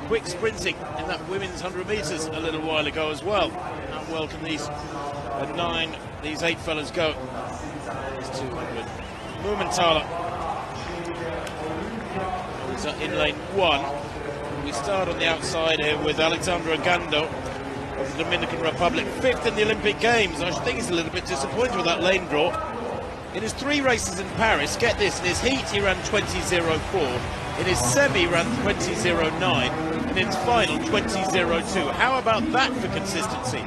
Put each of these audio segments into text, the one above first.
quick sprinting in that women's 100 metres a little while ago as well. How well can these 8 fellas go? It's 200. Mumenthaler is in lane 1. We start on the outside here with Alexandra Ogando of the Dominican Republic, 5th in the Olympic Games. I think he's a little bit disappointed with that lane draw. In his 3 races in Paris, get this, in his heat he ran 20.04, in his semi ran 20.09, and in his final 20.02. How about that for consistency?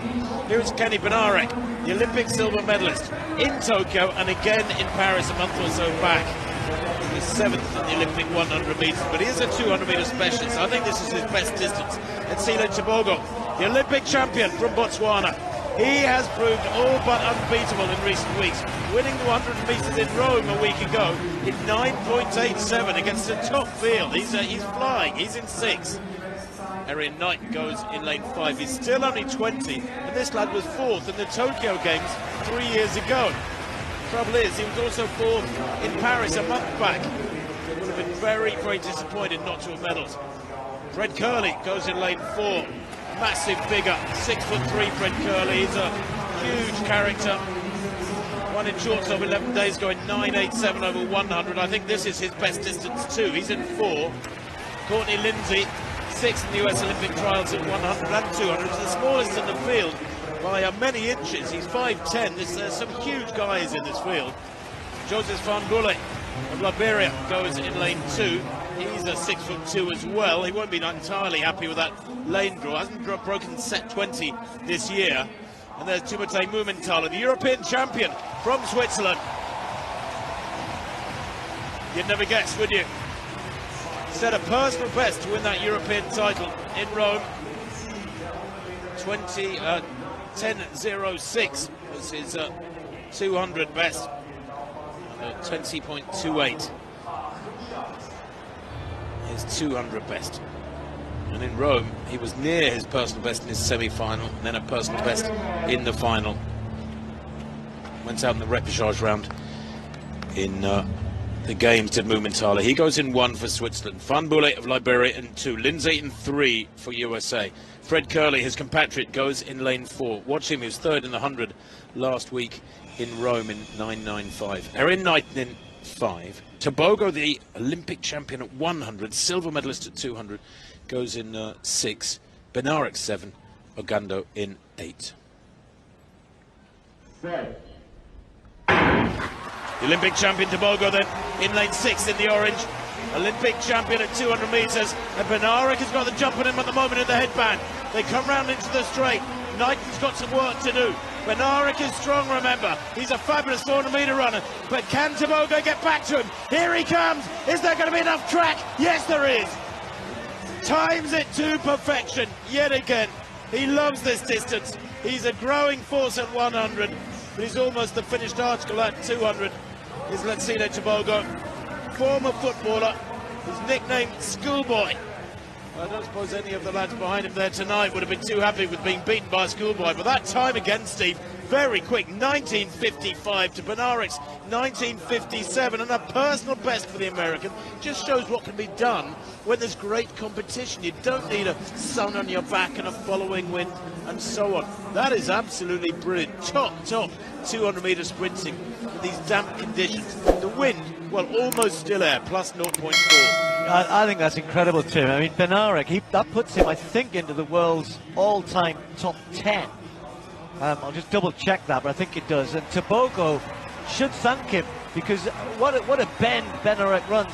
Here is Kenneth BEDNAREK, the Olympic silver medalist in Tokyo and again in Paris a month or so back. He was 7th in the Olympic 100 metres, but he is a 200 metre specialist. I think this is his best distance. Letsile TEBOGO, the Olympic champion from Botswana. He has proved all but unbeatable in recent weeks, winning the 100 metres in Rome a week ago in 9.87 against a top field. He's flying, he's in 6th. Erriyon KNIGHTON goes in lane 5. He's still only 20, and this lad was 4th in the Tokyo Games 3 years ago. Trouble is, he was also 4th in Paris a month back. He would have been very, very disappointed not to have medalled. KERLEY goes in lane 4. Massive figure, 6'3" Fred KERLEY. He's a huge character. Won in shorts over 11 days, going 9.87 over 100. I think this is his best distance too. He's in 4. Courtney LINDSEY, 6th in the US Olympic trials at 100 and 200. He's the smallest in the field by many inches. He's 5'10". There's some huge guys in this field. FAHNBULLEH of Liberia goes in lane 2. He's a 6'2" as well. He won't be entirely happy with that lane draw. Hasn't broken set 20 this year. And there's Timothé MUMENTHALER, the European champion from Switzerland. You'd never guess, would you? Set a personal best to win that European title in Rome. 10.06 was his 200 best. 20.28. His 200 best. And in Rome, he was near his personal best in his semi-final, and then a personal best in the final. Went out in the repechage round in the games, did Mumenthaler. He goes in 1 for Switzerland. FAHNBULLEH of Liberia in 2. LINDSEY in 3 for USA. Fred KERLEY, his compatriot, goes in lane 4. Watch him, he was 3rd in the 100 last week in Rome in 9.95. Erriyon KNIGHTON in 5. TEBOGO, the Olympic champion at 100, silver medalist at 200, goes in 6. BEDNAREK 7. Ogando in 8. The Olympic champion TEBOGO then in lane 6 in the orange. Olympic champion at 200 metres, and BEDNAREK has got the jump on him at the moment in the headband. They come round into the straight. KNIGHTON's got some work to do. BEDNAREK is strong, remember. He's a fabulous 400-metre runner. But can TEBOGO get back to him? Here he comes. Is there going to be enough track? Yes, there is. Times it to perfection yet again. He loves this distance. He's a growing force at 100, but he's almost the finished article at 200. Is Letsile TEBOGO, former footballer, his nickname Schoolboy. I don't suppose any of the lads behind him there tonight would have been too happy with being beaten by a schoolboy, but that time again, Steve, very quick, 19.55 to BEDNAREK's 19.57, and a personal best for the American. Just shows what can be done when there's great competition. You don't need a sun on your back and a following wind and so on. That is absolutely brilliant. Top 200-metre sprinting with these damp conditions. The wind, well, almost still air, plus 0.4. I think that's incredible, Tim. I mean, BEDNAREK, that puts him, I think, into the world's all-time top 10. I'll just double-check that, but I think it does. And TEBOGO should thank him, because what a bend BEDNAREK runs.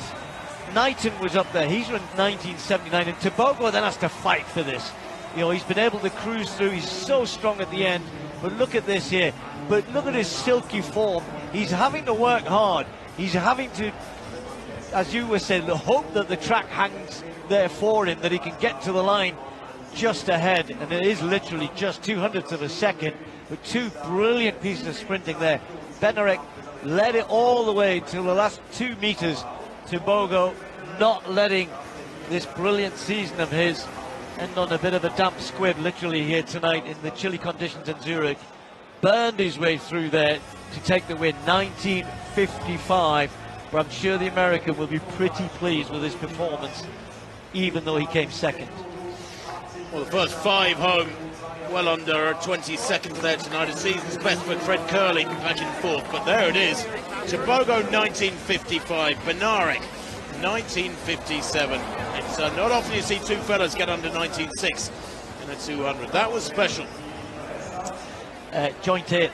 KNIGHTON was up there. He's run 19.79, and TEBOGO then has to fight for this. You know, he's been able to cruise through. He's so strong at the end. But look at this here. But look at his silky form. He's having to work hard. He's having to, as you were saying, hope that the track hangs there for him, that he can get to the line just ahead. And it is literally just 200ths of a second, with 2 brilliant pieces of sprinting there. BEDNAREK led it all the way till the last 2 meters. TEBOGO not letting this brilliant season of his end on a bit of a damp squib, literally, here tonight in the chilly conditions in Zurich. Burned his way through there to take the win, 19.55. But I'm sure the American will be pretty pleased with his performance, even though he came second. Well, the first 5 home, well under 20 seconds there tonight. A season's best for Fred Kerley back in 4th, but there it is. Tebogo 1955, Bednarek 1957. It's not often you see 2 fellas get under 19.6 in a 200. That was special. Joint 8th.